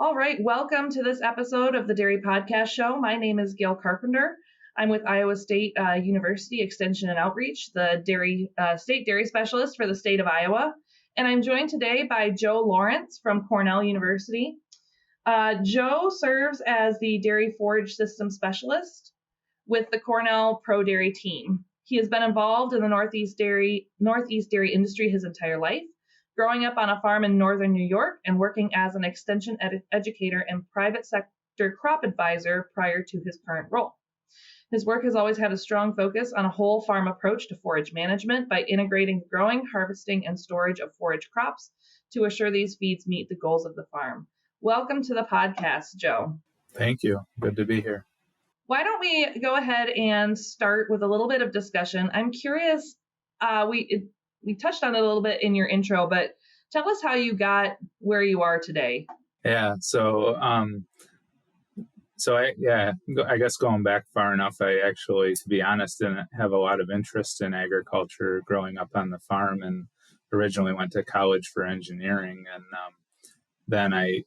All right, welcome to this episode of the Dairy Podcast Show. My name is Gail Carpenter. I'm with Iowa State University Extension and Outreach, the state dairy specialist for the state of Iowa. And I'm joined today by Joe Lawrence from Cornell University. Joe serves as the dairy forage system specialist with the Cornell Pro Dairy team. He has been involved in the Northeast dairy industry his entire life, growing up on a farm in northern New York and working as an extension educator and private sector crop advisor prior to his current role. His work has always had a strong focus on a whole farm approach to forage management by integrating growing, harvesting, and storage of forage crops to assure these feeds meet the goals of the farm. Welcome to the podcast, Joe. Thank you. Good to be here. Why don't we go ahead and start with a little bit of discussion? I'm curious, we touched on it a little bit in your intro, but tell us how you got where you are today. Yeah. I guess going back far enough, I actually, to be honest, didn't have a lot of interest in agriculture growing up on the farm, and originally went to college for engineering. And then I,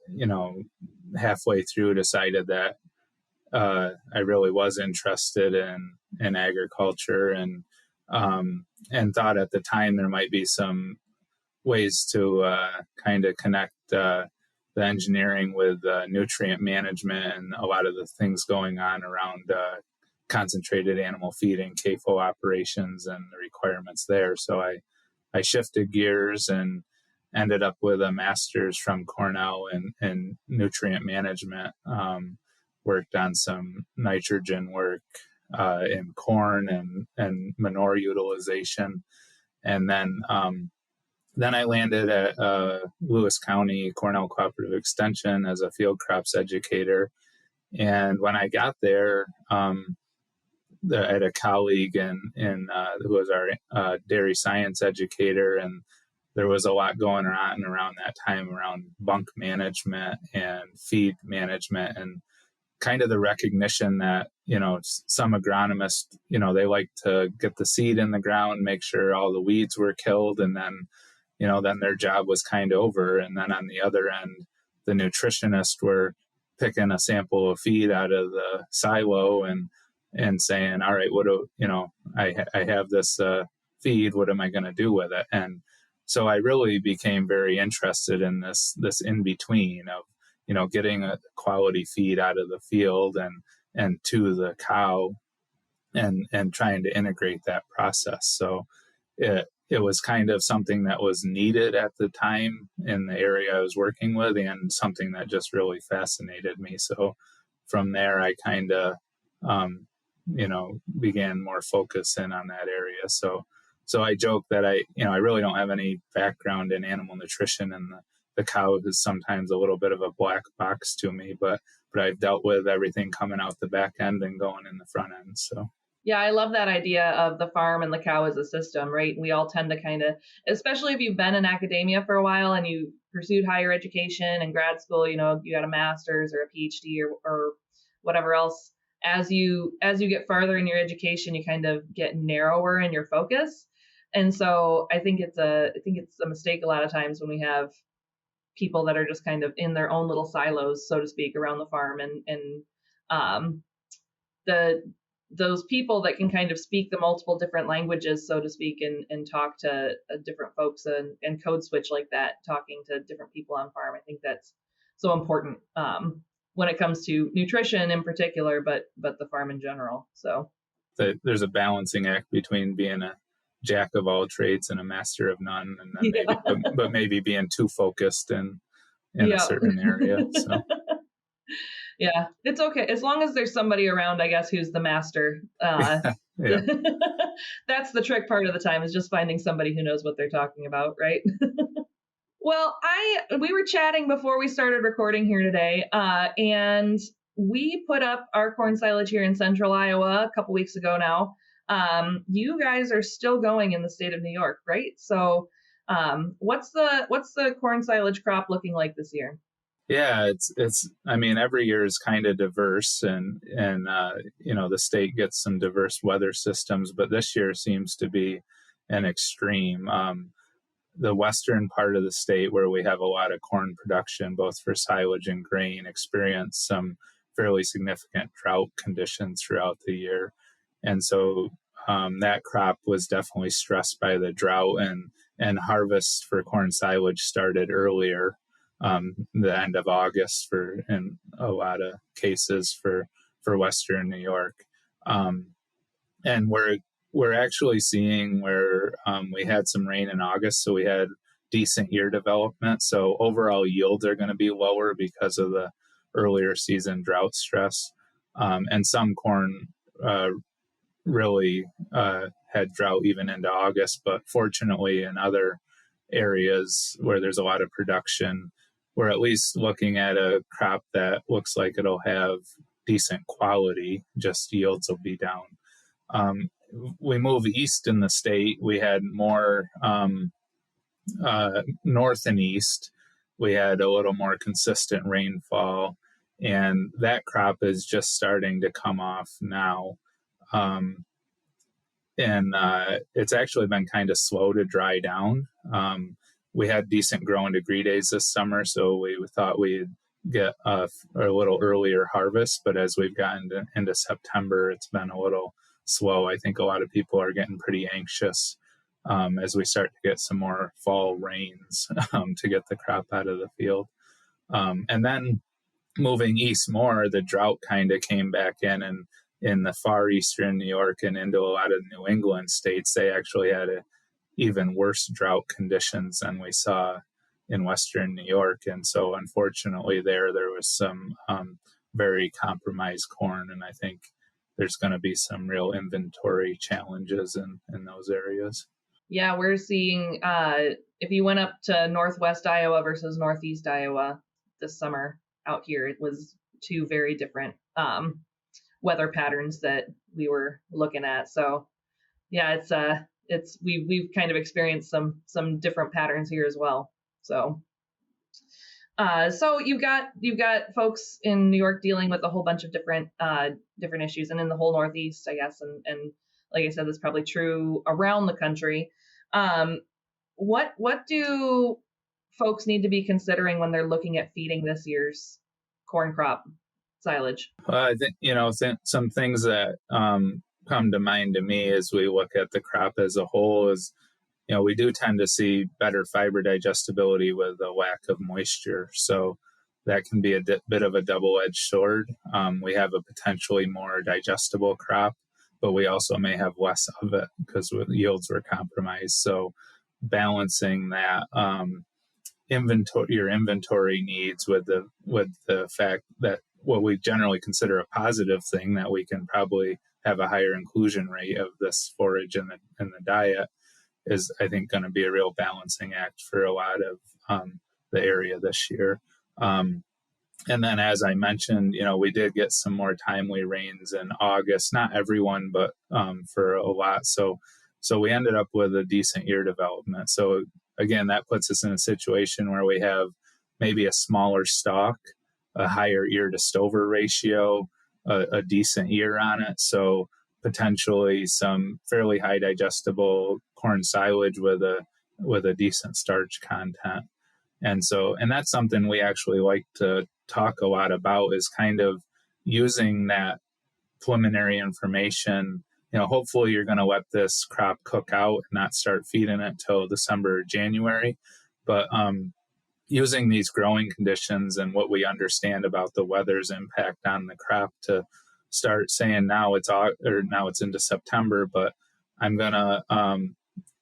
halfway through decided that I really was interested in agriculture, and thought at the time there might be some ways to kind of connect the engineering with nutrient management and a lot of the things going on around concentrated animal feed and CAFO operations and the requirements there. So I shifted gears and ended up with a master's from Cornell in nutrient management. Worked on some nitrogen work in corn and manure utilization. And then I landed at Lewis County Cornell Cooperative Extension as a field crops educator. And when I got there, I had a colleague who was our dairy science educator, and there was a lot going on around that time around bunk management and feed management, and kind of the recognition that, some agronomists, they like to get the seed in the ground, make sure all the weeds were killed, and then their job was kind of over. And then on the other end, the nutritionists were picking a sample of feed out of the silo and saying, all right, I have this feed, what am I going to do with it? And so I really became very interested in this in between of, getting a quality feed out of the field and to the cow, and trying to integrate that process. So it was kind of something that was needed at the time in the area I was working with, and something that just really fascinated me. So from there, I kind of, began more focus in on that area. So I joke that I really don't have any background in animal nutrition, and the cow is sometimes a little bit of a black box to me, but I've dealt with everything coming out the back end and going in the front end. So. Yeah, I love that idea of the farm and the cow as a system, right? We all tend to kind of, especially if you've been in academia for a while and you pursued higher education and grad school, you got a master's or a PhD or whatever else. As you get farther in your education, you kind of get narrower in your focus. And so I think it's a mistake a lot of times when we have people that are just kind of in their own little silos, so to speak, around the farm, and those people that can kind of speak the multiple different languages, so to speak, and talk to different folks and code switch like that, talking to different people on farm. I think that's so important when it comes to nutrition in particular, but the farm in general. So there's a balancing act between being a jack of all trades and a master of none, and then maybe being too focused in a certain area. So. Yeah, it's okay. As long as there's somebody around, I guess, who's the master. That's the trick part of the time, is just finding somebody who knows what they're talking about, right? Well, we were chatting before we started recording here today, and we put up our corn silage here in central Iowa a couple weeks ago now. You guys are still going in the state of New York, right? So what's the corn silage crop looking like this year? Yeah, every year is kind of diverse, and the state gets some diverse weather systems, but this year seems to be an extreme. the western part of the state, where we have a lot of corn production, both for silage and grain, experienced some fairly significant drought conditions throughout the year. And so that crop was definitely stressed by the drought, and harvest for corn silage started earlier, the end of August in a lot of cases for Western New York. And we're actually seeing where we had some rain in August, so we had decent ear development. So overall yields are going to be lower because of the earlier season drought stress. And some corn really had drought even into August, but fortunately in other areas where there's a lot of production, we're at least looking at a crop that looks like it'll have decent quality, just yields will be down. We move east in the state, we had more north and east, we had a little more consistent rainfall, and that crop is just starting to come off now. And it's actually been kind of slow to dry down. We had decent growing degree days this summer, so we thought we'd get a little earlier harvest, but as we've gotten into September, it's been a little slow. I think a lot of people are getting pretty anxious as we start to get some more fall rains to get the crop out of the field. And then moving east more, the drought kind of came back in the far eastern New York and into a lot of New England states. They actually had even worse drought conditions than we saw in Western New York. And so unfortunately there was some very compromised corn, and I think there's going to be some real inventory challenges in those areas. Yeah, we're seeing if you went up to Northwest Iowa versus Northeast Iowa this summer out here, it was two very different weather patterns that we were looking at. So yeah, we've kind of experienced some different patterns here as well. So you've got folks in New York dealing with a whole bunch of different issues, and in the whole Northeast, I guess, and like I said, that's probably true around the country. What do folks need to be considering when they're looking at feeding this year's corn crop silage? I think some things that come to mind to me as we look at the crop as a whole is, we do tend to see better fiber digestibility with a lack of moisture. So that can be a bit of a double-edged sword. We have a potentially more digestible crop, but we also may have less of it because yields were compromised. So balancing that your inventory needs with the fact that what we generally consider a positive thing, that we can probably have a higher inclusion rate of this forage in the diet, is, I think, going to be a real balancing act for a lot of the area this year. And then, as I mentioned, we did get some more timely rains in August. Not everyone, but for a lot. So we ended up with a decent ear development. So again, that puts us in a situation where we have maybe a smaller stalk, a higher ear to stover ratio, a decent ear on it. So potentially some fairly high digestible corn silage with a decent starch content. And that's something we actually like to talk a lot about, is kind of using that preliminary information. Hopefully you're going to let this crop cook out and not start feeding it till December or January. But using these growing conditions and what we understand about the weather's impact on the crop to start saying now it's into September, but I'm going to,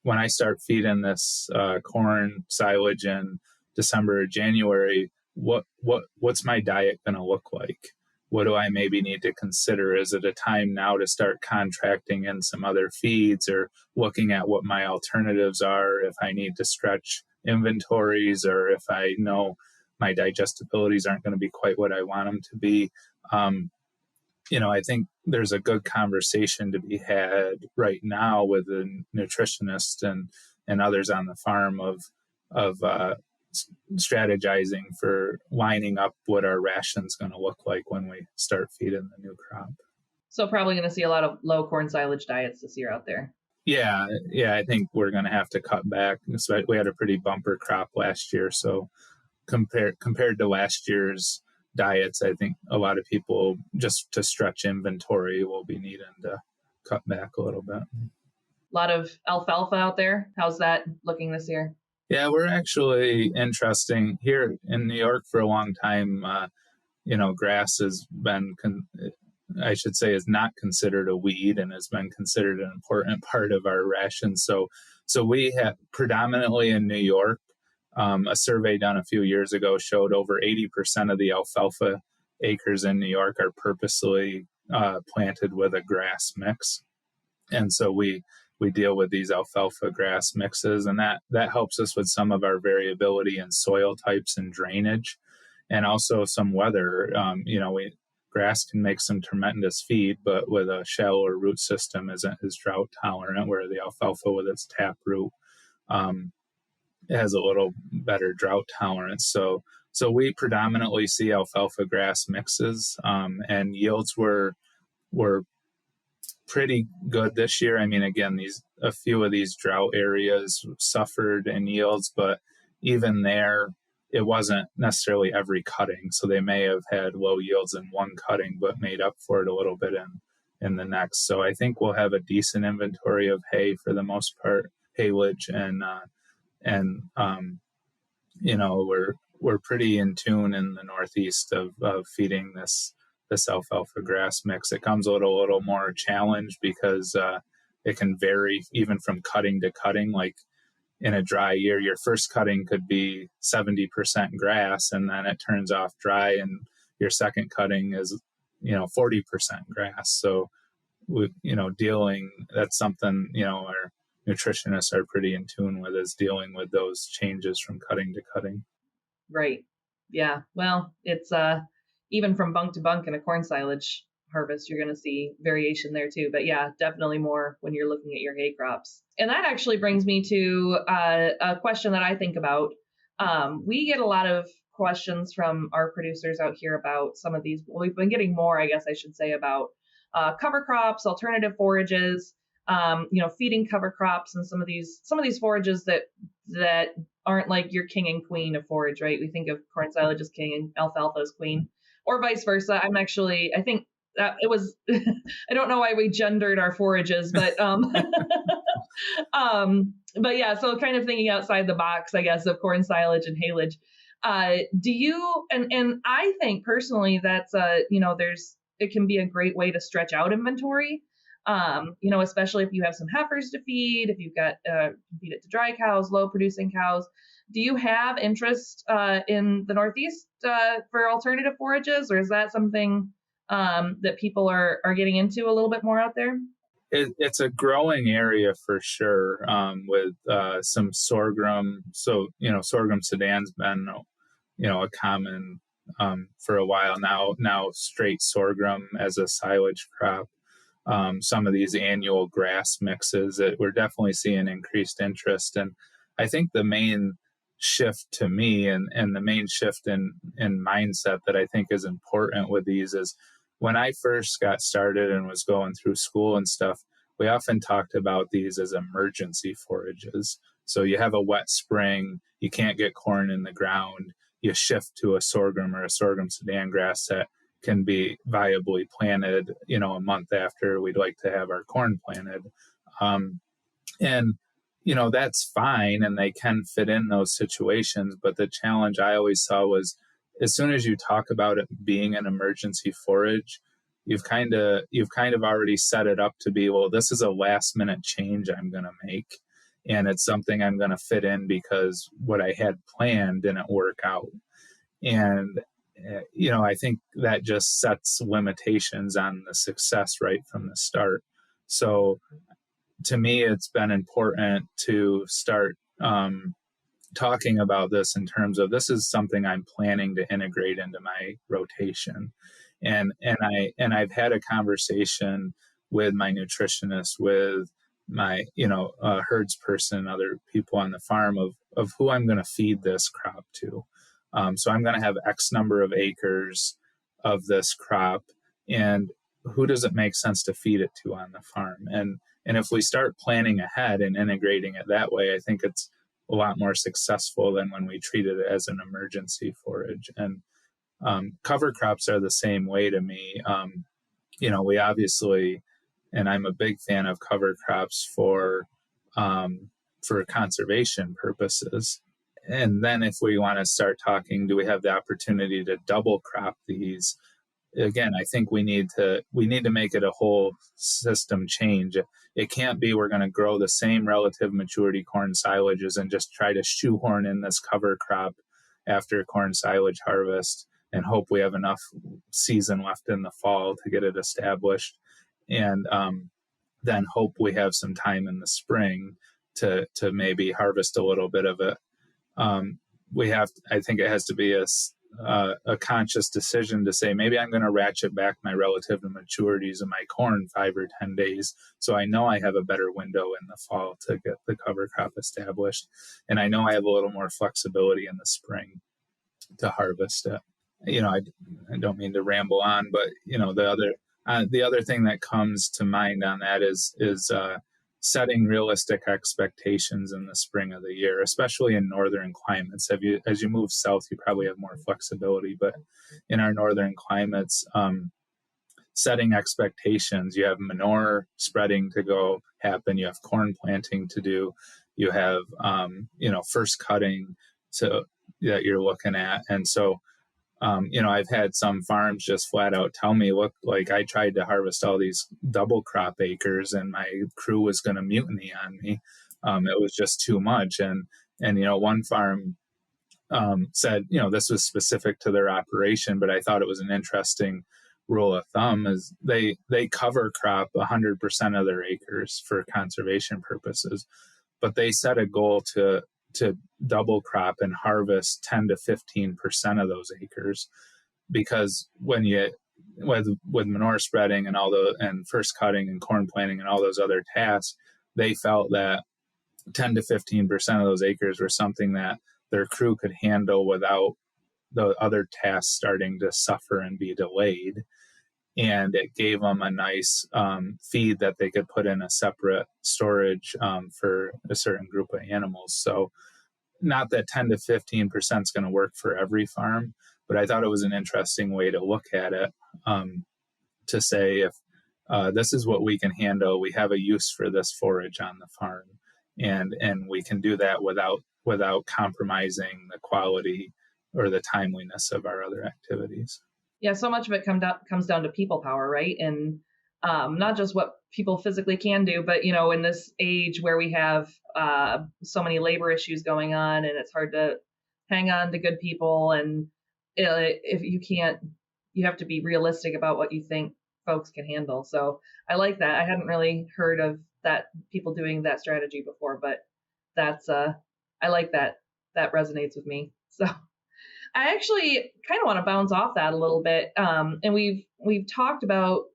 when I start feeding this corn silage in December or January, what's my diet going to look like? What do I maybe need to consider? Is it a time now to start contracting in some other feeds, or looking at what my alternatives are if I need to stretch inventories, or if I know my digestibilities aren't going to be quite what I want them to be? I think there's a good conversation to be had right now with the nutritionist and others on the farm of strategizing for lining up what our ration's going to look like when we start feeding the new crop. So probably going to see a lot of low corn silage diets this year out there. Yeah, I think we're going to have to cut back. So we had a pretty bumper crop last year, so compared to last year's diets, I think a lot of people, just to stretch inventory, will be needing to cut back a little bit. A lot of alfalfa out there. How's that looking this year? Yeah, we're actually interesting here in New York for a long time. Grass has been, I should say, is not considered a weed and has been considered an important part of our ration. So we have predominantly in New York. A survey done a few years ago showed over 80% of the alfalfa acres in New York are purposely planted with a grass mix. And so we deal with these alfalfa grass mixes, and that helps us with some of our variability in soil types and drainage, and also some weather. Grass can make some tremendous feed, but with a shell or root system isn't as drought tolerant, where the alfalfa with its tap root has a little better drought tolerance. So we predominantly see alfalfa grass mixes, and yields were pretty good this year. I mean, again, a few of these drought areas suffered in yields, but even there, it wasn't necessarily every cutting. So they may have had low yields in one cutting, but made up for it a little bit in the next. So I think we'll have a decent inventory of hay for the most part, haylage, and we're pretty in tune in the Northeast of feeding this alfalfa grass mix. It comes a little more challenged because it can vary even from cutting to cutting. Like in a dry year, your first cutting could be 70% grass, and then it turns off dry, and your second cutting is 40% grass. So that's something our nutritionists are pretty in tune with, is dealing with those changes from cutting to cutting. Right. Yeah. Well, it's even from bunk to bunk in a corn silage harvest, you're going to see variation there too. But yeah, definitely more when you're looking at your hay crops. And that actually brings me to a question that I think about. We get a lot of questions from our producers out here about some of these. Well, we've been getting more, I guess I should say, about cover crops, alternative forages, feeding cover crops, and some of these forages that aren't like your king and queen of forage, right? We think of corn silage as king and alfalfa as queen, or vice versa. I think that it was, I don't know why we gendered our forages, but, but yeah, so kind of thinking outside the box, I guess, of corn silage and haylage. Do you, and I think personally that's, it can be a great way to stretch out inventory. Especially if you have some heifers to feed, if you've got feed it to dry cows, low producing cows. Do you have interest in the Northeast for alternative forages, or is that something that people are getting into a little bit more out there? It's a growing area for sure, with some sorghum. So sorghum Sudan's been a common for a while now. Straight sorghum as a silage crop. Some of these annual grass mixes that we're definitely seeing increased interest. And I think the main shift to me and the main shift in mindset that I think is important with these is, when I first got started and was going through school and stuff, we often talked about these as emergency forages. So you have a wet spring, you can't get corn in the ground, you shift to a sorghum or a sorghum Sudan grass that can be viably planted, a month after we'd like to have our corn planted. And that's fine, and they can fit in those situations. But the challenge I always saw was, as soon as you talk about it being an emergency forage, you've kind of already set it up to be, well, this is a last minute change I'm going to make, and it's something I'm going to fit in because what I had planned didn't work out. And I think that just sets limitations on the success right from the start. So to me, it's been important to start talking about this in terms of, this is something I'm planning to integrate into my rotation. And I've had a conversation with my nutritionist, with my herds person, other people on the farm, of who I'm going to feed this crop to. So I'm going to have X number of acres of this crop, and who does it make sense to feed it to on the farm? And And if we start planning ahead and integrating it that way, I think it's a lot more successful than when we treat it as an emergency forage. And cover crops are the same way to me. We obviously, and I'm a big fan of cover crops for conservation purposes. And then if we want to start talking, do we have the opportunity to double crop these? Again, I think we need to make it a whole system change. It can't be we're going to grow the same relative maturity corn silages and just try to shoehorn in this cover crop after corn silage harvest and hope we have enough season left in the fall to get it established, and then hope we have some time in the spring to maybe harvest a little bit of it. I think it has to be a conscious decision to say, maybe I'm going to ratchet back my relative maturities of my corn 5 or 10 days. So I know I have a better window in the fall to get the cover crop established. And I know I have a little more flexibility in the spring to harvest it. I don't mean to ramble on, but the other thing that comes to mind on that is setting realistic expectations in the spring of the year, especially in northern climates. As you move south, you probably have more flexibility, but in our northern climates, setting expectations. You have manure spreading to go happen. You have corn planting to do. You have first cutting that you're looking at, and so. I've had some farms just flat out tell me, look, like I tried to harvest all these double crop acres and my crew was going to mutiny on me. It was just too much. And one farm said, this was specific to their operation, but I thought it was an interesting rule of thumb is they cover crop 100% of their acres for conservation purposes, but they set a goal to double crop and harvest 10 to 15% of those acres, because when you with manure spreading and first cutting and corn planting and all those other tasks, they felt that 10 to 15% of those acres were something that their crew could handle without the other tasks starting to suffer and be delayed. And it gave them a nice feed that they could put in a separate storage for a certain group of animals. So not that 10 to 15% is going to work for every farm, but I thought it was an interesting way to look at it, to say if this is what we can handle, we have a use for this forage on the farm, and we can do that without compromising the quality or the timeliness of our other activities. Yeah, so much of it comes down to people power, right? And not just what people physically can do, but in this age where we have so many labor issues going on, and it's hard to hang on to good people, and if you can't, you have to be realistic about what you think folks can handle. So I like that. I hadn't really heard of that, people doing that strategy before, but that's I like that. That resonates with me. So I actually kind of want to bounce off that a little bit, and we've talked about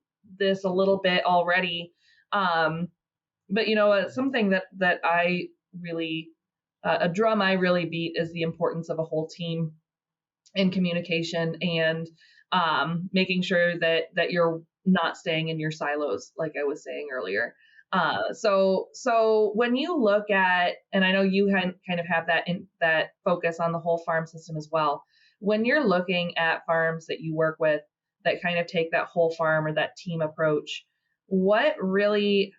this a little bit already, but something that I really a drum I really beat is the importance of a whole team in communication, and making sure that you're not staying in your silos, like I was saying earlier. So when you look at, and I know you kind of have that focus on the whole farm system as well, when you're looking at farms that you work with that kind of take that whole farm or that team approach, what really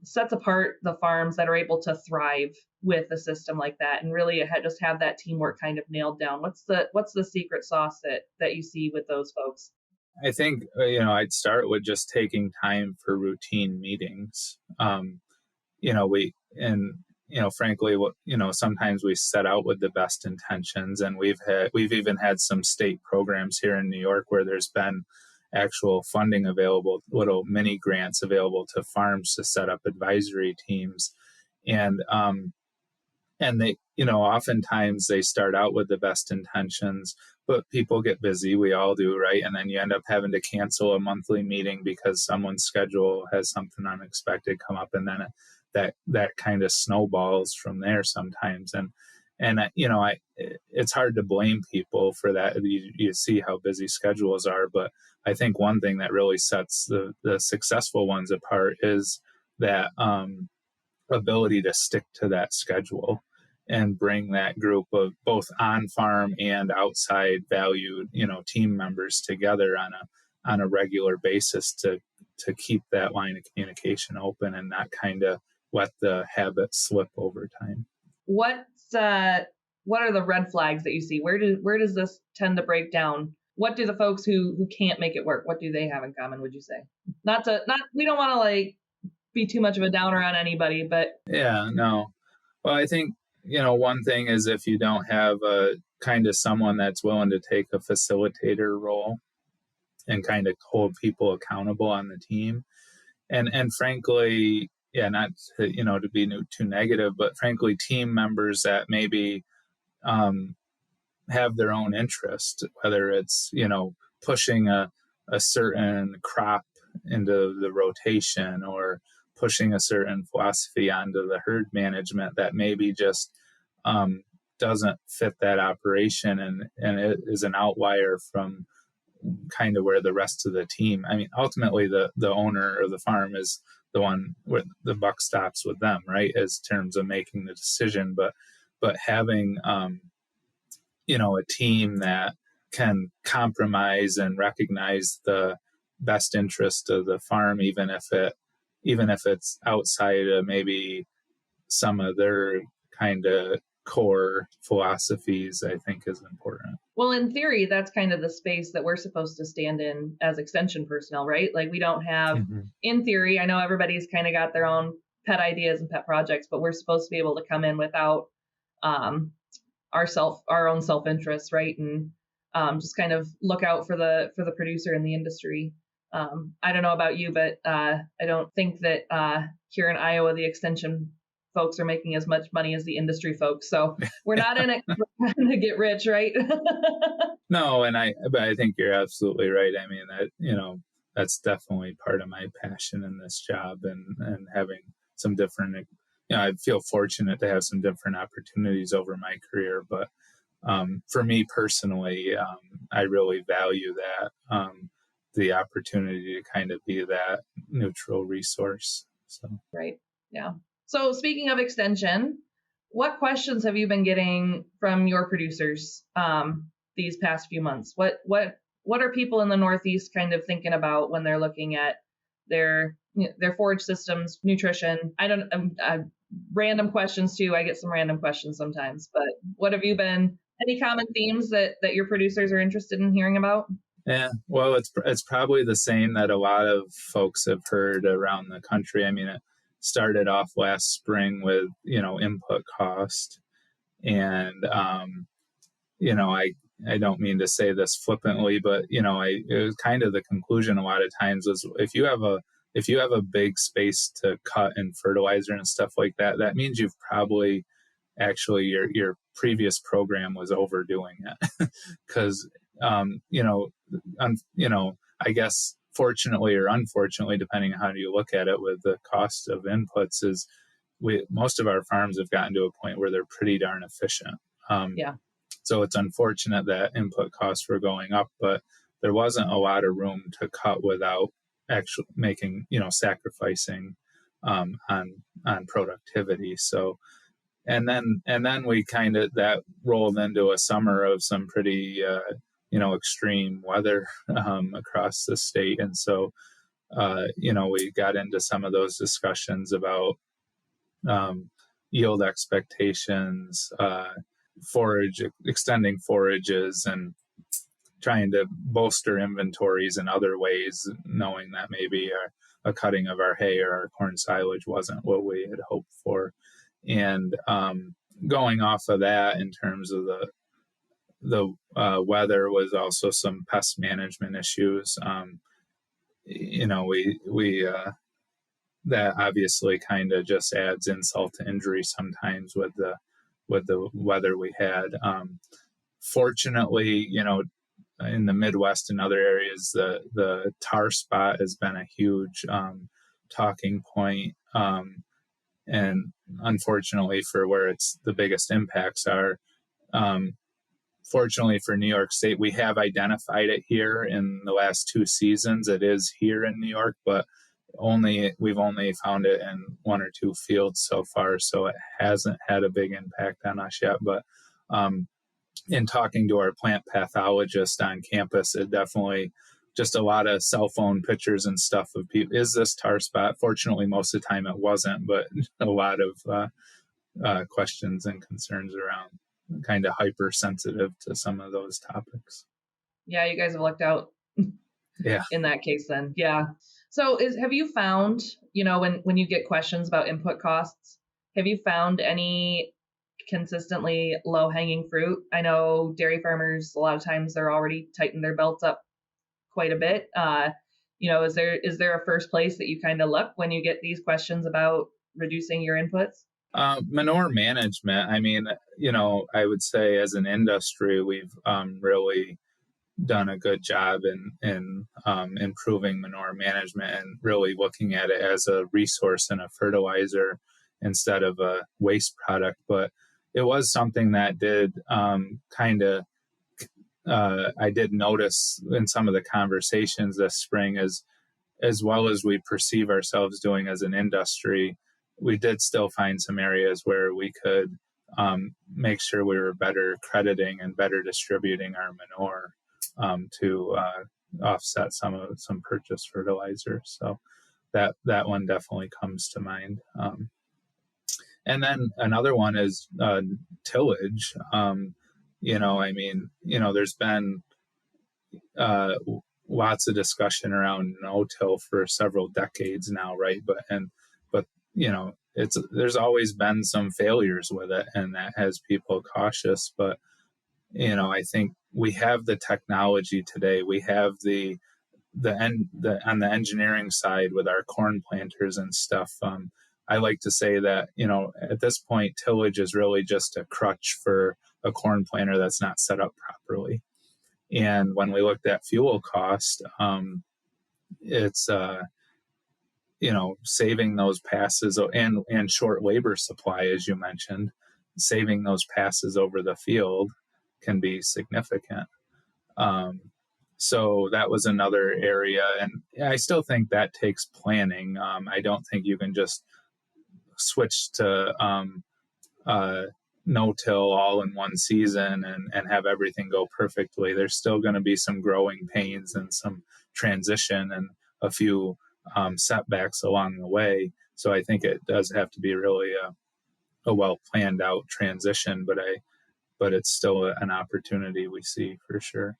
sets apart the farms that are able to thrive with a system like that and really just have that teamwork kind of nailed down? What's the secret sauce that you see with those folks? I think, I'd start with just taking time for routine meetings. Frankly, sometimes we set out with the best intentions, and we've even had some state programs here in New York where there's been actual funding available, little mini grants available to farms to set up advisory teams. And they, oftentimes they start out with the best intentions, but people get busy. We all do, right? And then you end up having to cancel a monthly meeting because someone's schedule has something unexpected come up, and then that kind of snowballs from there sometimes. And it's hard to blame people for that. You see how busy schedules are, but I think one thing that really sets the successful ones apart is that ability to stick to that schedule and bring that group of both on-farm and outside valued, team members together on a regular basis to keep that line of communication open and not kind of let the habit slip over time. What are the red flags that you see? Where does this tend to break down? What do the folks who can't make it work, what do they have in common, would you say? We don't want to like be too much of a downer on anybody, but yeah, no. Well, I think, one thing is if you don't have a kind of someone that's willing to take a facilitator role and kind of hold people accountable on the team. And frankly, yeah, not to, to be too negative, but frankly, team members that maybe have their own interest, whether it's, pushing a certain crop into the rotation or pushing a certain philosophy onto the herd management that maybe just doesn't fit that operation and it is an outlier from kind of where the rest of the team. I mean, ultimately the owner of the farm is the one where the buck stops with them, right? As terms of making the decision, but having a team that can compromise and recognize the best interest of the farm, even if it's outside of maybe some of their kind of core philosophies, I think is important. Well, in theory, that's kind of the space that we're supposed to stand in as extension personnel, right? Like we don't have, in theory, I know everybody's kind of got their own pet ideas and pet projects, but we're supposed to be able to come in without our own self-interest, right? And just kind of look out for the producer in the industry. I don't know about you, but I don't think that here in Iowa, the extension folks are making as much money as the industry folks. So we're not in it to get rich, right? No, but I think you're absolutely right. I mean, that's definitely part of my passion in this job and having some different, I feel fortunate to have some different opportunities over my career, but for me personally, I really value that, the opportunity to kind of be that neutral resource. So. Right. Yeah. So speaking of extension, what questions have you been getting from your producers these past few months? What are people in the Northeast kind of thinking about when they're looking at their forage systems, nutrition? Random questions too. I get some random questions sometimes, but what have you been? Any common themes that your producers are interested in hearing about? Yeah, well, it's probably the same that a lot of folks have heard around the country. I mean, it started off last spring with, input cost. And, I don't mean to say this flippantly, but, it was kind of the conclusion a lot of times was if you have a big space to cut in fertilizer and stuff like that, that means you've probably actually your previous program was overdoing it because, I guess fortunately or unfortunately, depending on how you look at it with the cost of inputs is most of our farms have gotten to a point where they're pretty darn efficient. So it's unfortunate that input costs were going up, but there wasn't a lot of room to cut without actually making, sacrificing on productivity. So, and then we kind of that rolled into a summer of some pretty extreme weather across the state, and so we got into some of those discussions about yield expectations, extending forages, and trying to bolster inventories in other ways, knowing that maybe a cutting of our hay or our corn silage wasn't what we had hoped for. And going off of that, in terms of the weather, was also some pest management issues. That obviously kind of just adds insult to injury sometimes with the weather we had. Fortunately, in the Midwest and other areas, the tar spot has been a huge talking point. And unfortunately for where it's the biggest impacts are, fortunately for New York State, we have identified it here in the last 2 seasons. It is here in New York, but we've only found it in one or two fields so far, so it hasn't had a big impact on us yet. But in talking to our plant pathologist on campus, it definitely just a lot of cell phone pictures and stuff of people. Is this tar spot? Fortunately, most of the time it wasn't, but a lot of questions and concerns around kind of hypersensitive to some of those topics. Yeah, you guys have lucked out. Yeah. In that case, then, yeah. So, have you found, when you get questions about input costs, have you found any consistently low hanging fruit? I know dairy farmers, a lot of times they're already tightened their belts up quite a bit. Is there a first place that you kind of look when you get these questions about reducing your inputs? Manure management. I mean, I would say as an industry, we've really done a good job in improving manure management and really looking at it as a resource and a fertilizer instead of a waste product. But it was something that did I did notice in some of the conversations this spring, as well as we perceive ourselves doing as an industry, we did still find some areas where we could make sure we were better crediting and better distributing our manure to offset some purchased fertilizer. So that one definitely comes to mind. And then another one is tillage. There's been lots of discussion around no-till for several decades now, right? But there's always been some failures with it, and that has people cautious. But I think we have the technology today. We have the on the engineering side with our corn planters and stuff. I like to say that at this point, tillage is really just a crutch for a corn planter that's not set up properly. And when we looked at fuel cost, it's saving those passes and short labor supply, as you mentioned, saving those passes over the field can be significant. So that was another area, and I still think that takes planning. I don't think you can just switch to no-till all in one season and have everything go perfectly. There's still going to be some growing pains and some transition and a few setbacks along the way. So I think it does have to be really a well planned out transition, but it's still an opportunity we see for sure.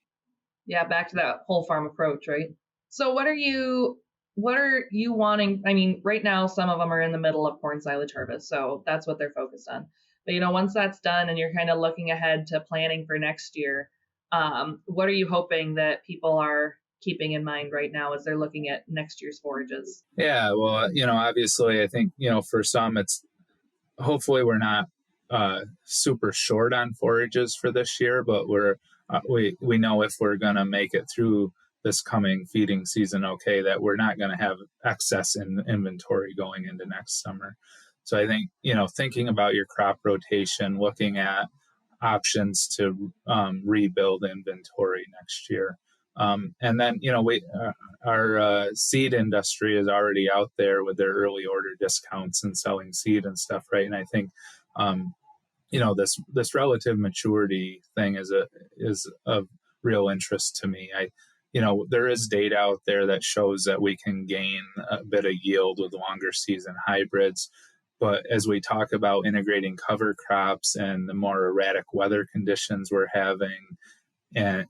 Yeah, back to that whole farm approach, right? So what are you wanting? I mean, right now some of them are in the middle of corn silage harvest, so that's what they're focused on. But once that's done and you're kind of looking ahead to planning for next year, what are you hoping that people are keeping in mind right now as they're looking at next year's forages? Yeah, well, obviously I think, for some it's hopefully we're not super short on forages for this year, but we know if we're going to make it through this coming feeding season okay, that we're not going to have excess in inventory going into next summer. So I think, thinking about your crop rotation, looking at options to rebuild inventory next year. And then, our seed industry is already out there with their early order discounts and selling seed and stuff, right? And I think, this relative maturity thing is of real interest to me. There is data out there that shows that we can gain a bit of yield with longer season hybrids. But as we talk about integrating cover crops and the more erratic weather conditions we're having and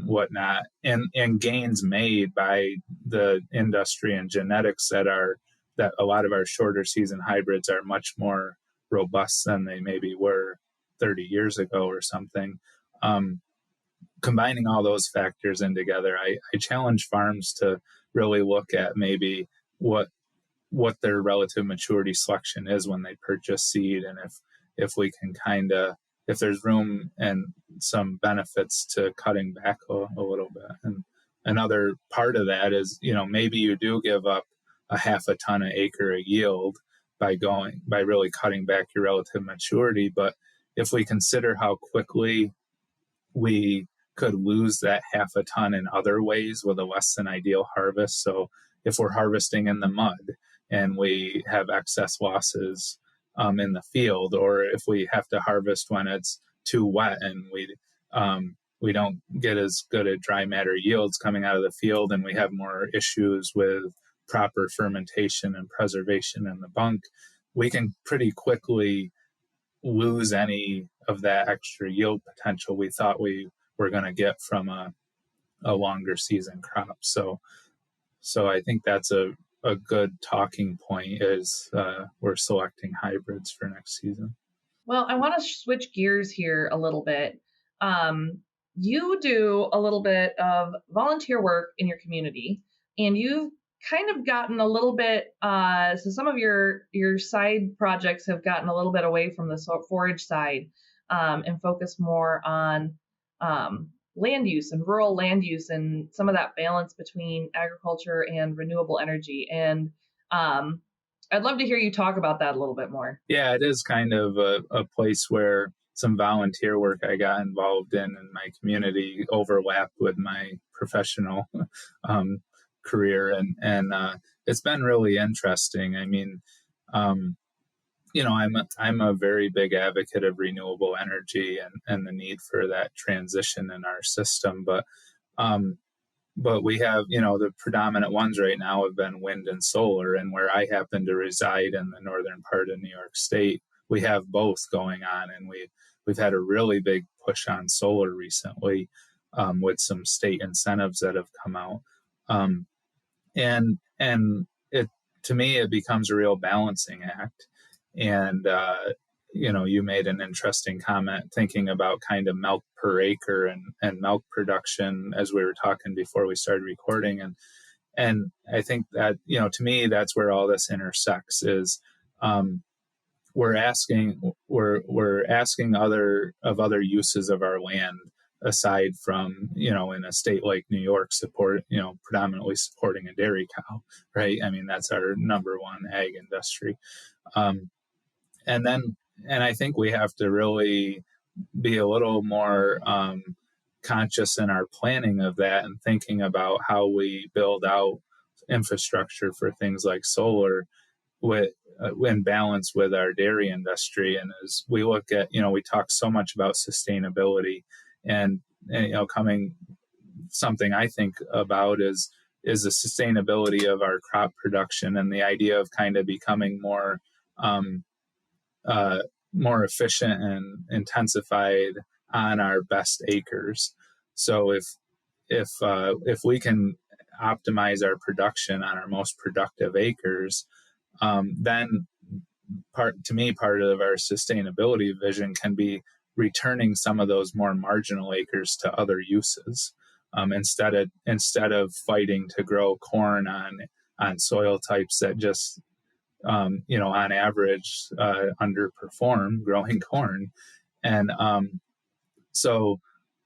whatnot, and gains made by the industry and genetics that a lot of our shorter season hybrids are much more robust than they maybe were 30 years ago or something. Combining all those factors in together, I challenge farms to really look at maybe what their relative maturity selection is when they purchase seed, and if we can if there's room and some benefits to cutting back a little bit. And another part of that is, maybe you do give up a half a ton an acre of yield by really cutting back your relative maturity. But if we consider how quickly we could lose that half a ton in other ways with a less than ideal harvest. So if we're harvesting in the mud and we have excess losses in the field, or if we have to harvest when it's too wet and we don't get as good at dry matter yields coming out of the field, and we have more issues with proper fermentation and preservation in the bunk, we can pretty quickly lose any of that extra yield potential we thought we were going to get from a longer season crop. So I think that's a good talking point is we're selecting hybrids for next season. Well, I want to switch gears here a little bit. You do a little bit of volunteer work in your community, and you've kind of gotten a little bit, so some of your side projects have gotten a little bit away from the forage side and focus more on land use and rural land use and some of that balance between agriculture and renewable energy. And I'd love to hear you talk about that a little bit more. Yeah, it is kind of a place where some volunteer work I got involved in my community overlapped with my professional career, and it's been really interesting. I mean, I'm a very big advocate of renewable energy and the need for that transition in our system, but we have, the predominant ones right now have been wind and solar, and where I happen to reside in the northern part of New York State, we have both going on, and we've had a really big push on solar recently with some state incentives that have come out. And it, to me, it becomes a real balancing act. And, you made an interesting comment thinking about kind of milk per acre and milk production as we were talking before we started recording. And I think that, to me, that's where all this intersects is we're asking other uses of our land aside from, in a state like New York, predominantly supporting a dairy cow, right? I mean, that's our number one ag industry. And I think we have to really be a little more conscious in our planning of that and thinking about how we build out infrastructure for things like solar in balance with our dairy industry. And as we look at, we talk so much about sustainability, and coming something I think about is the sustainability of our crop production and the idea of kind of becoming more efficient and intensified on our best acres. So if we can optimize our production on our most productive acres, then part of our sustainability vision can be returning some of those more marginal acres to other uses, instead of fighting to grow corn on soil types that just on average underperform growing corn. And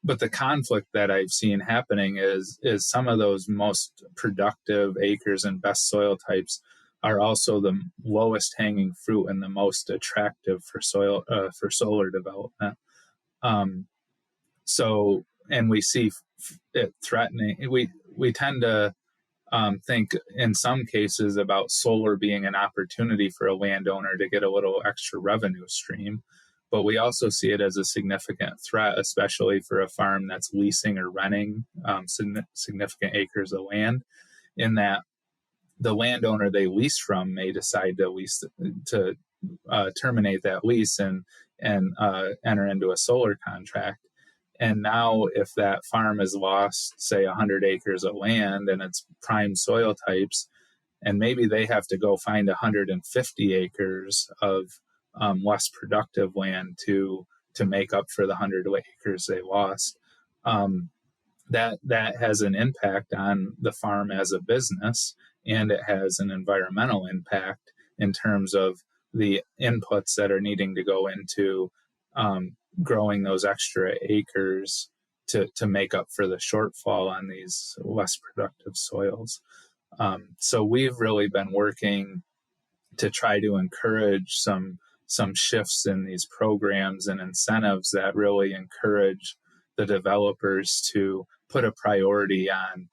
but the conflict that I've seen happening is some of those most productive acres and best soil types are also the lowest hanging fruit and the most attractive for solar development. And we see it threatening. We tend to think in some cases about solar being an opportunity for a landowner to get a little extra revenue stream, but we also see it as a significant threat, especially for a farm that's leasing or renting significant acres of land, in that the landowner they lease from may decide to terminate that lease and enter into a solar contract. And now if that farm has lost, say, 100 acres of land and it's prime soil types, and maybe they have to go find 150 acres of less productive land to make up for the 100 acres they lost, that has an impact on the farm as a business, and it has an environmental impact in terms of the inputs that are needing to go into growing those extra acres to make up for the shortfall on these less productive soils. So we've really been working to try to encourage some shifts in these programs and incentives that really encourage the developers to put a priority on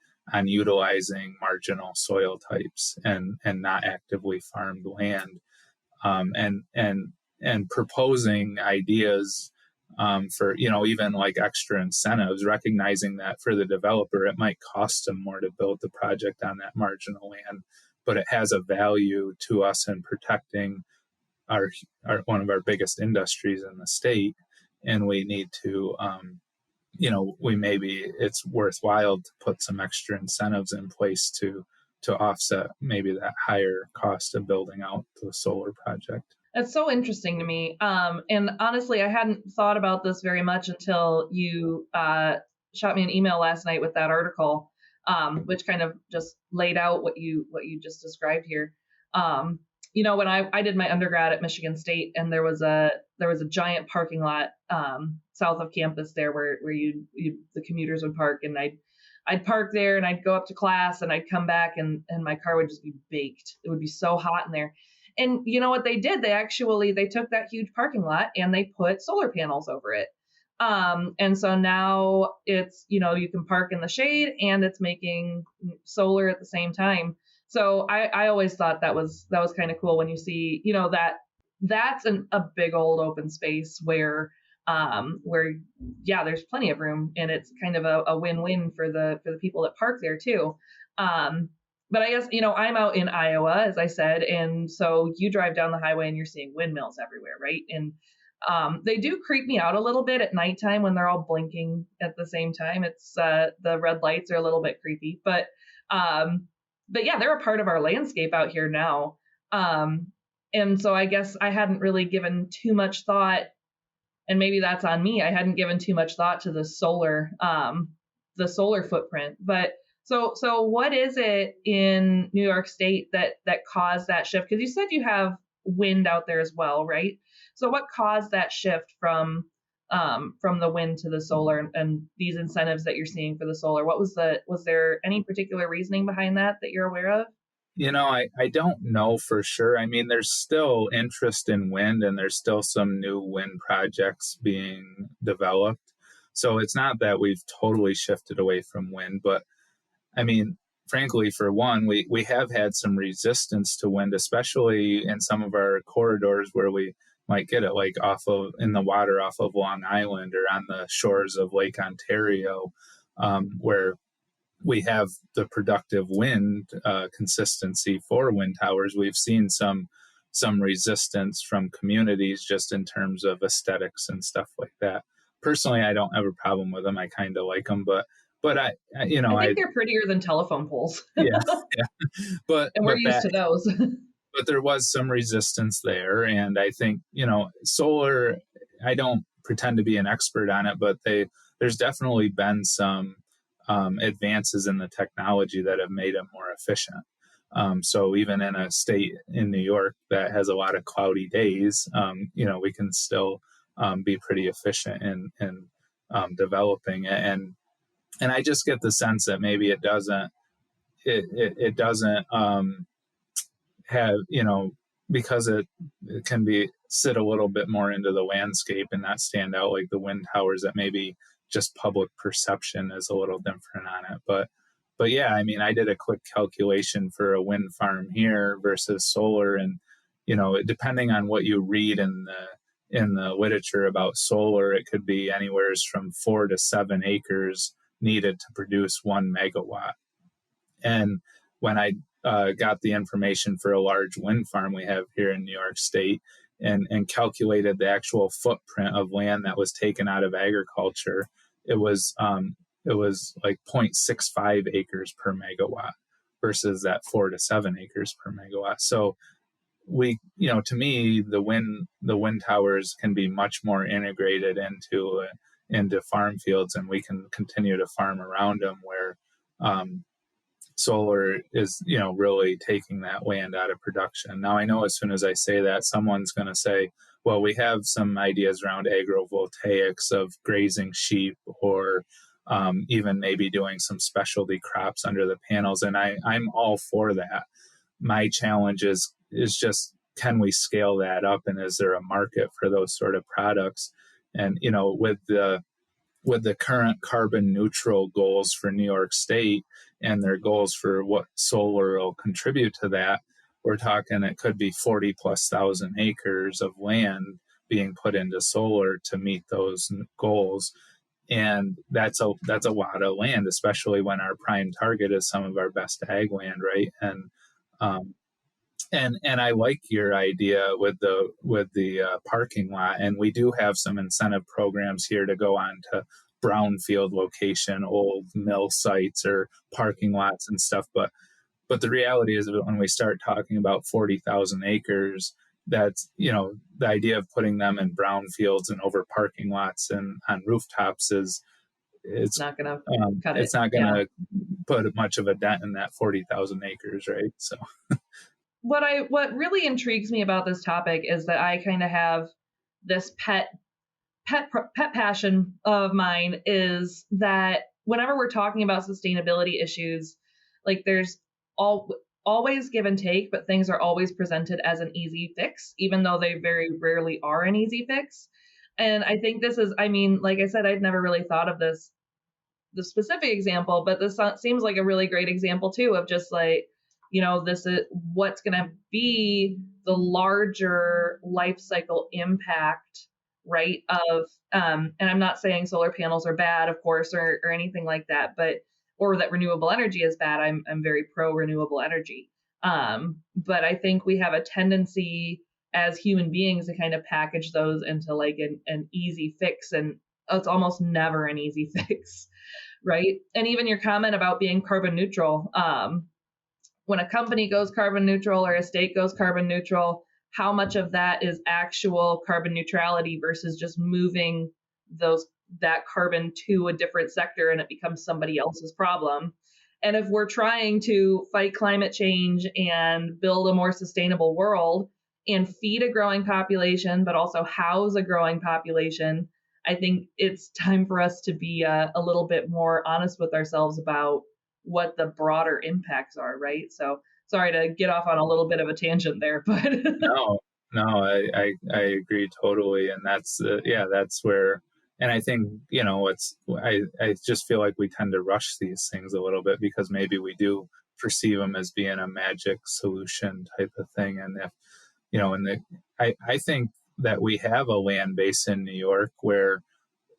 utilizing marginal soil types and not actively farmed land, and proposing ideas for, even like extra incentives, recognizing that for the developer it might cost them more to build the project on that marginal land, but it has a value to us in protecting our one of our biggest industries in the state, and we need to it's worthwhile to put some extra incentives in place to offset maybe that higher cost of building out the solar project. That's so interesting to me. And honestly, I hadn't thought about this very much until you shot me an email last night with that article, which kind of just laid out what you just described here. When I did my undergrad at Michigan State, and there was a giant parking lot south of campus there where the commuters would park, and I'd park there and I'd go up to class and I'd come back and my car would just be baked. It would be so hot in there. And you know what they did? They took that huge parking lot and they put solar panels over it. And so now it's, you can park in the shade and it's making solar at the same time. So I always thought that was kind of cool when you see, that's a big old open space where there's plenty of room, and it's kind of a win-win for the people that park there too. But I guess, I'm out in Iowa, as I said, and so you drive down the highway and you're seeing windmills everywhere, right? And they do creep me out a little bit at nighttime when they're all blinking at the same time. It's the red lights are a little bit creepy, but yeah, they're a part of our landscape out here now. And so I guess I hadn't really given too much thought, and maybe that's on me. I hadn't given too much thought to the solar footprint. But so what is it in New York State that caused that shift? Because you said you have wind out there as well, right? So what caused that shift from the wind to the solar, and these incentives that you're seeing for the solar? Was there any particular reasoning behind that you're aware of? I don't know for sure. I mean, there's still interest in wind, and there's still some new wind projects being developed. So it's not that we've totally shifted away from wind, but I mean, frankly, for one, we have had some resistance to wind, especially in some of our corridors where we might get it, like in the water off of Long Island or on the shores of Lake Ontario, where we have the productive wind consistency for wind towers. We've seen some resistance from communities just in terms of aesthetics and stuff like that. Personally, I don't have a problem with them. I kind of like them, but I think they're prettier than telephone poles. yeah. And we're used to those. But there was some resistance there, and I think solar. I don't pretend to be an expert on it, but there's definitely been some advances in the technology that have made it more efficient. So even in a state in New York that has a lot of cloudy days, we can still be pretty efficient in developing it. And I just get the sense that maybe it doesn't have, because it can sit a little bit more into the landscape and not stand out like the wind towers, that maybe just public perception is a little different on it. But yeah, I mean, I did a quick calculation for a wind farm here versus solar, and depending on what you read in the literature about solar, it could be anywhere from 4 to 7 acres needed to produce 1 megawatt. And when I got the information for a large wind farm we have here in New York State, and calculated the actual footprint of land that was taken out of agriculture, it was like 0.65 acres per megawatt versus that 4 to 7 acres per megawatt. So to me, the wind towers can be much more integrated into farm fields, and we can continue to farm around them, where solar is, really taking that land out of production. Now, I know as soon as I say that, someone's going to say, well, we have some ideas around agrovoltaics of grazing sheep, or even maybe doing some specialty crops under the panels. And I'm all for that. My challenge is just, can we scale that up? And is there a market for those sort of products? And, with the with the current carbon neutral goals for New York State and their goals for what solar will contribute to that, we're talking it could be 40 plus thousand acres of land being put into solar to meet those goals. And that's a lot of land, especially when our prime target is some of our best ag land, right? Um, and I like your idea with the parking lot, and we do have some incentive programs here to go on to brownfield location, old mill sites or parking lots and stuff. But the reality is that when we start talking about 40,000 acres, that's, the idea of putting them in brownfields and over parking lots and on rooftops it's not gonna cut it. it's not going to put much of a dent in that 40,000 acres, right? So what really intrigues me about this topic is that I kind of have this pet passion of mine is that whenever we're talking about sustainability issues, like there's always give and take, but things are always presented as an easy fix, even though they very rarely are an easy fix. And I think this is, like I said, I'd never really thought of the specific example, but this seems like a really great example too of just like, this is what's going to be the larger life cycle impact, right? And I'm not saying solar panels are bad, of course, or anything like that, or that renewable energy is bad. I'm very pro renewable energy. But I think we have a tendency as human beings to kind of package those into like an easy fix, and it's almost never an easy fix, right? And even your comment about being carbon neutral, when a company goes carbon neutral or a state goes carbon neutral, how much of that is actual carbon neutrality versus just moving that carbon to a different sector and it becomes somebody else's problem? And if we're trying to fight climate change and build a more sustainable world and feed a growing population, but also house a growing population, I think it's time for us to be a little bit more honest with ourselves about what the broader impacts are, right? So sorry to get off on a little bit of a tangent there, but I agree totally, and that's where, and I think I just feel like we tend to rush these things a little bit because maybe we do perceive them as being a magic solution type of thing, and if I think that we have a land base in New York where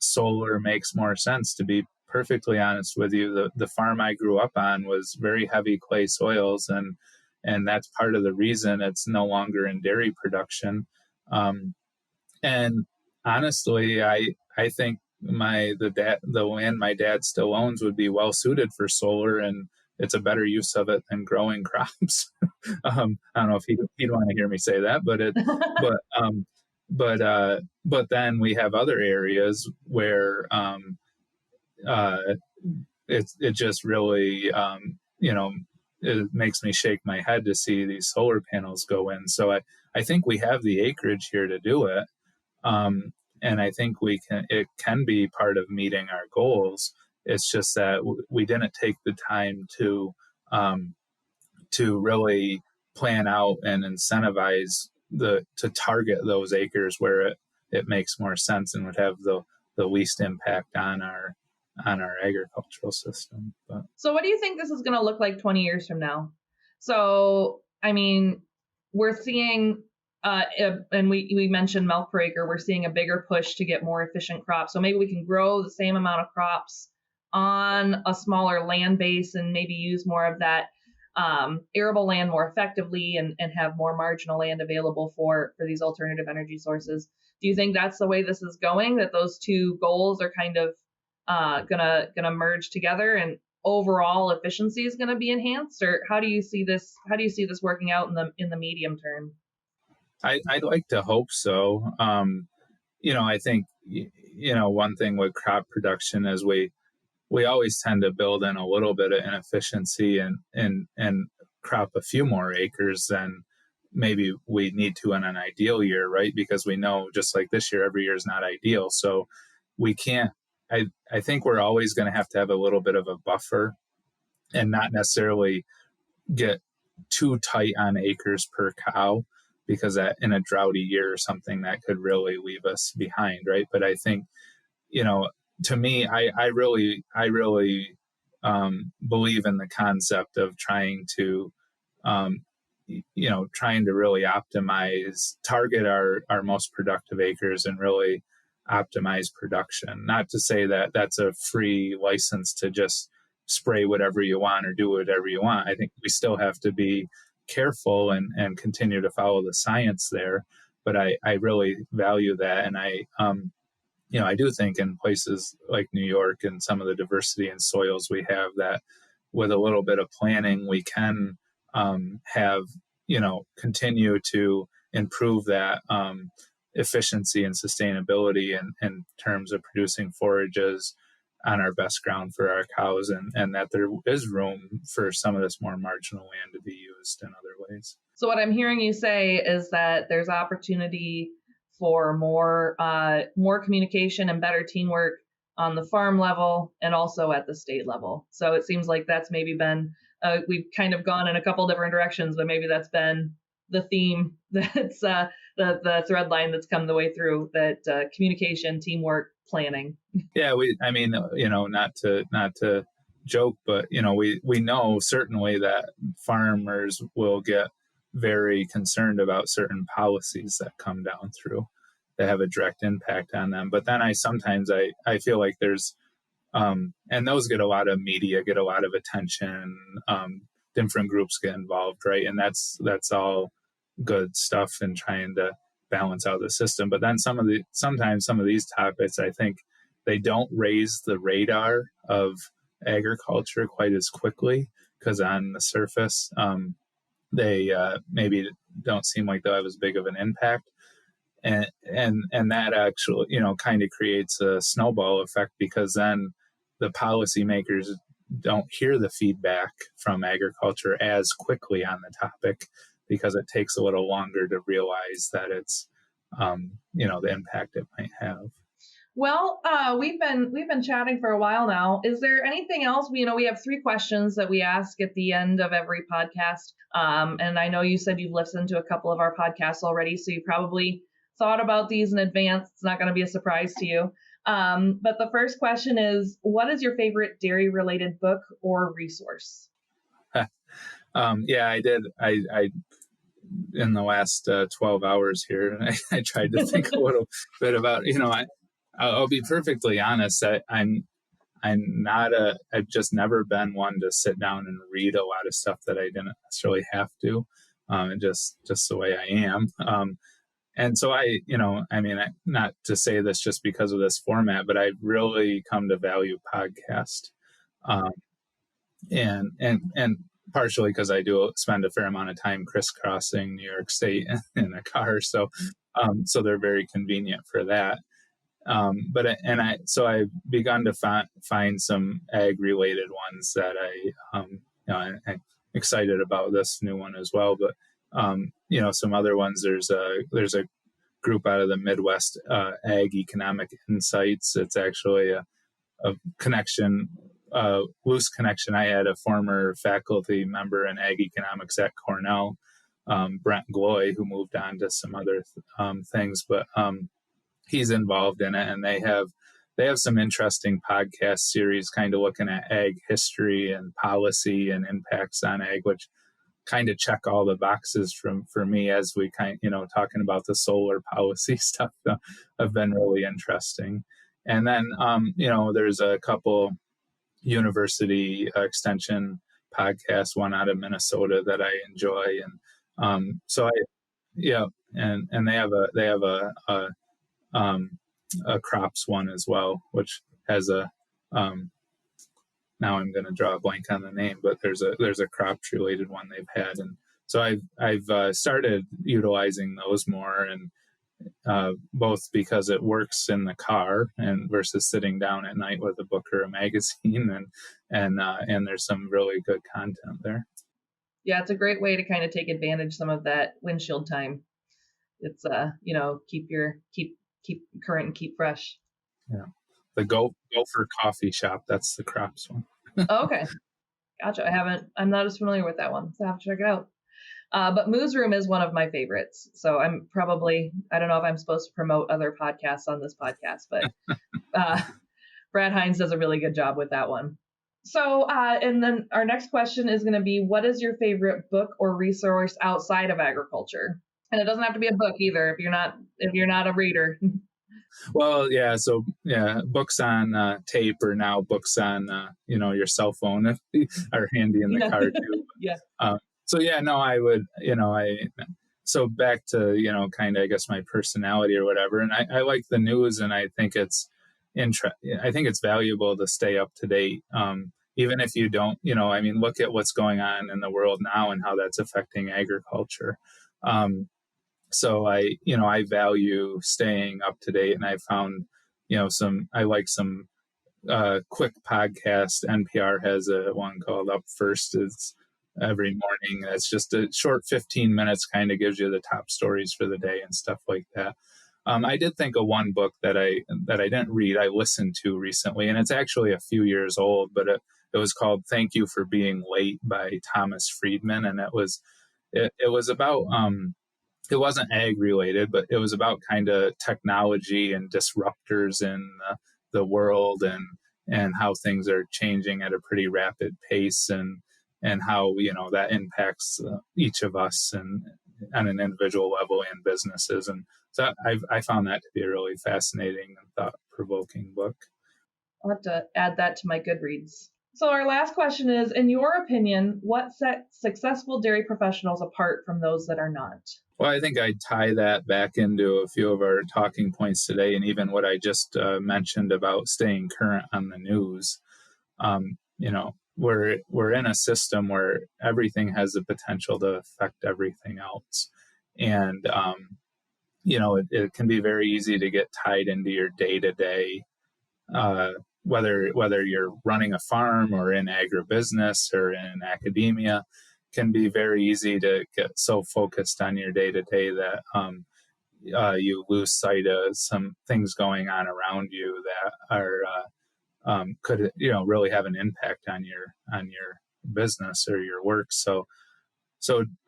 solar makes more sense. To be perfectly honest with you, the farm I grew up on was very heavy clay soils, and that's part of the reason it's no longer in dairy production. And honestly, I think the land my dad still owns would be well suited for solar, and it's a better use of it than growing crops. I don't know if he'd want to hear me say that, but then we have other areas where it just really it makes me shake my head to see these solar panels go in. So I think we have the acreage here to do it. And I think it can be part of meeting our goals. It's just that we didn't take the time to really plan out and incentivize to target those acres where it makes more sense and would have the least impact on our agricultural system. So what do you think this is going to look like 20 years from now? So, we're seeing, and we mentioned milk per acre, we're seeing a bigger push to get more efficient crops. So maybe we can grow the same amount of crops on a smaller land base and maybe use more of that arable land more effectively and have more marginal land available for these alternative energy sources. Do you think that's the way this is going, that those two goals are kind of gonna merge together and overall efficiency is going to be enhanced? Or how do you see this working out in the medium term? I'd like to hope so. I think one thing with crop production is we always tend to build in a little bit of inefficiency and crop a few more acres than maybe we need to in an ideal year, right? Because we know, just like this year, every year is not ideal. So we can't, I think we're always going to have a little bit of a buffer and not necessarily get too tight on acres per cow, because that in a droughty year or something that could really leave us behind, right? But I think, to me, I really believe in the concept of trying to um, trying to really target our most productive acres and really optimize production. Not to say that that's a free license to just spray whatever you want or do whatever you want. I think we still have to be careful and continue to follow the science there. But I really value that. And I do think in places like New York and some of the diversity in soils we have, that with a little bit of planning, we can have, continue to improve that efficiency and sustainability in terms of producing forages on our best ground for our cows, and that there is room for some of this more marginal land to be used in other ways. So what I'm hearing you say is that there's opportunity for more communication and better teamwork on the farm level and also at the state level. So it seems like that's maybe been we've kind of gone in a couple different directions, but maybe that's been the theme that's the thread line that's come the way through, that communication, teamwork, planning. Yeah, not to joke, but we know certainly that farmers will get very concerned about certain policies that come down through that have a direct impact on them. But then I feel like there's and those get a lot of media, get a lot of attention. Different groups get involved, right? And that's all good stuff in trying to balance out the system. But then sometimes some of these topics, I think they don't raise the radar of agriculture quite as quickly, because on the surface, they maybe don't seem like they'll have as big of an impact. And that actually, kind of creates a snowball effect, because then the policymakers don't hear the feedback from agriculture as quickly on the topic, because it takes a little longer to realize that it's, the impact it might have. Well, we've been chatting for a while now. Is there anything else? We have 3 questions that we ask at the end of every podcast. And I know you said you've listened to a couple of our podcasts already, so you probably thought about these in advance. It's not going to be a surprise to you. But the first question is, what is your favorite dairy-related book or resource? Yeah, I did. I in the last 12 hours here, I tried to think a little bit about, I'll be perfectly honest. I've just never been one to sit down and read a lot of stuff that I didn't necessarily have to, and just the way I am. And so not to say this just because of this format, but I've really come to value podcast, and partially because I do spend a fair amount of time crisscrossing New York State in a car, so they're very convenient for that. So I've begun to find some ag related ones that I'm excited about this new one as well. But some other ones. There's a group out of the Midwest, Ag Economic Insights. It's actually a connection, loose connection. I had a former faculty member in ag economics at Cornell, Brent Gloy, who moved on to some other things, but he's involved in it, and they have some interesting podcast series kind of looking at ag history and policy and impacts on ag, which kind of check all the boxes for me, as we talking about the solar policy stuff have been really interesting. And then there's a couple university extension podcasts, one out of Minnesota that I enjoy, and and they have a crops one as well, which has a now I'm going to draw a blank on the name, but there's a crops related one they've had, and so I've started utilizing those more, and both because it works in the car and versus sitting down at night with a book or a magazine, and there's some really good content there. Yeah, it's a great way to kind of take advantage some of that windshield time. It's keep current and keep fresh. Yeah. The Gopher Coffee Shop, that's the crops one. Oh, okay. Gotcha. I'm not as familiar with that one, so I have to check it out. But Moo's Room is one of my favorites. So I don't know if I'm supposed to promote other podcasts on this podcast, but Brad Hines does a really good job with that one. So, and then our next question is going to be, what is your favorite book or resource outside of agriculture? And it doesn't have to be a book either if you're not a reader. Well, yeah. So yeah, books on tape, or now books on your cell phone are handy in the Yeah. car too. Yeah. So yeah, no, I would so back to kind of I guess my personality or whatever, and I like the news, and I think I think it's valuable to stay up to date. Even if you don't, look at what's going on in the world now and how that's affecting agriculture. So I value staying up to date, and I found, I like some quick podcast. NPR has a one called Up First. It's every morning. It's just a short 15 minutes, kind of gives you the top stories for the day and stuff like that. I did think of one book that I didn't read, I listened to recently, and it's actually a few years old, but it was called Thank You for Being Late by Thomas Friedman. And it was about, it wasn't ag related, but it was about kind of technology and disruptors in the world, and how things are changing at a pretty rapid pace, and how that impacts each of us, and on an individual level, and businesses. And so I found that to be a really fascinating and thought-provoking book. I'll have to add that to my Goodreads. So our last question is, in your opinion, what sets successful dairy professionals apart from those that are not? Well, I think I tie that back into a few of our talking points today, and even what I just mentioned about staying current on the news. We're in a system where everything has the potential to affect everything else, and it can be very easy to get tied into your day-to-day, whether you're running a farm or in agribusiness or in academia. Can be very easy to get so focused on your day-to-day that you lose sight of some things going on around you that are could really have an impact on your business or your work. So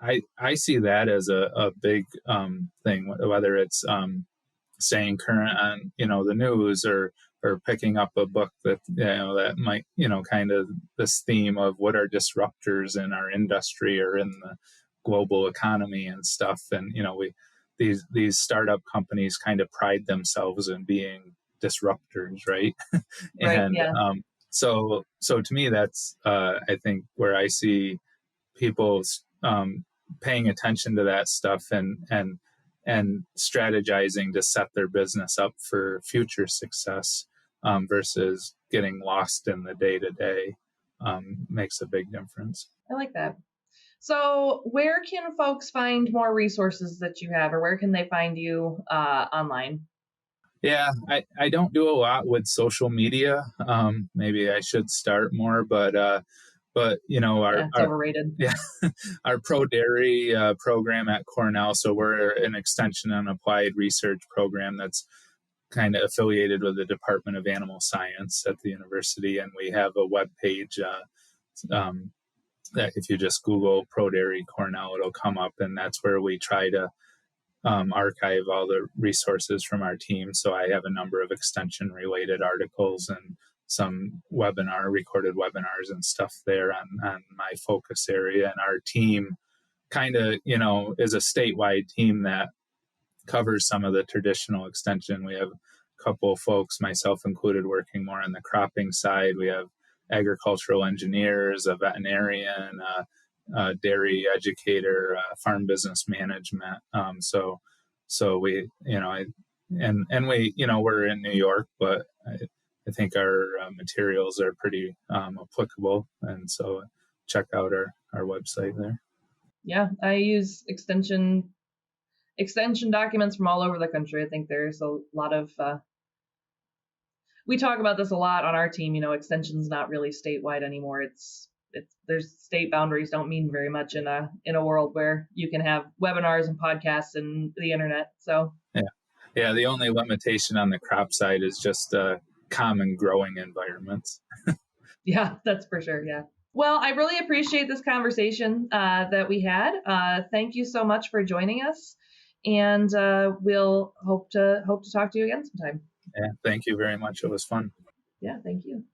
I see that as a big thing, whether it's staying current on the news, or picking up a book that that might kind of this theme of what are disruptors in our industry or in the global economy and stuff. And these startup companies kind of pride themselves in being disruptors, right? And yeah. So to me, that's I think where I see people paying attention to that stuff, and strategizing to set their business up for future success, versus getting lost in the day-to-day, makes a big difference. I like that. So where can folks find more resources that you have, or where can they find you online? Yeah, I don't do a lot with social media. Maybe I should start more, but it's overrated. Yeah, our Pro Dairy program at Cornell. So we're an extension and applied research program that's kind of affiliated with the Department of Animal Science at the university, and we have a web page that if you just Google Pro Dairy Cornell, it'll come up, and that's where we try to archive all the resources from our team. So I have a number of extension related articles and some recorded webinars and stuff there on my focus area. And our team kind of, is a statewide team that covers some of the traditional extension. We have a couple of folks, myself included, working more on the cropping side. We have agricultural engineers, a veterinarian, dairy educator, farm business management. So we, we're in New York, but I think our materials are pretty applicable. And so check out our website there. Yeah, I use extension documents from all over the country. I think there's a lot of, we talk about this a lot on our team, extension's not really statewide anymore. There's state boundaries don't mean very much in a world where you can have webinars and podcasts and the internet. So yeah, the only limitation on the crop side is just common growing environments. Yeah, that's for sure. Yeah. Well, I really appreciate this conversation that we had. Thank you so much for joining us, and we'll hope to talk to you again sometime. Yeah, thank you very much. It was fun. Yeah, thank you.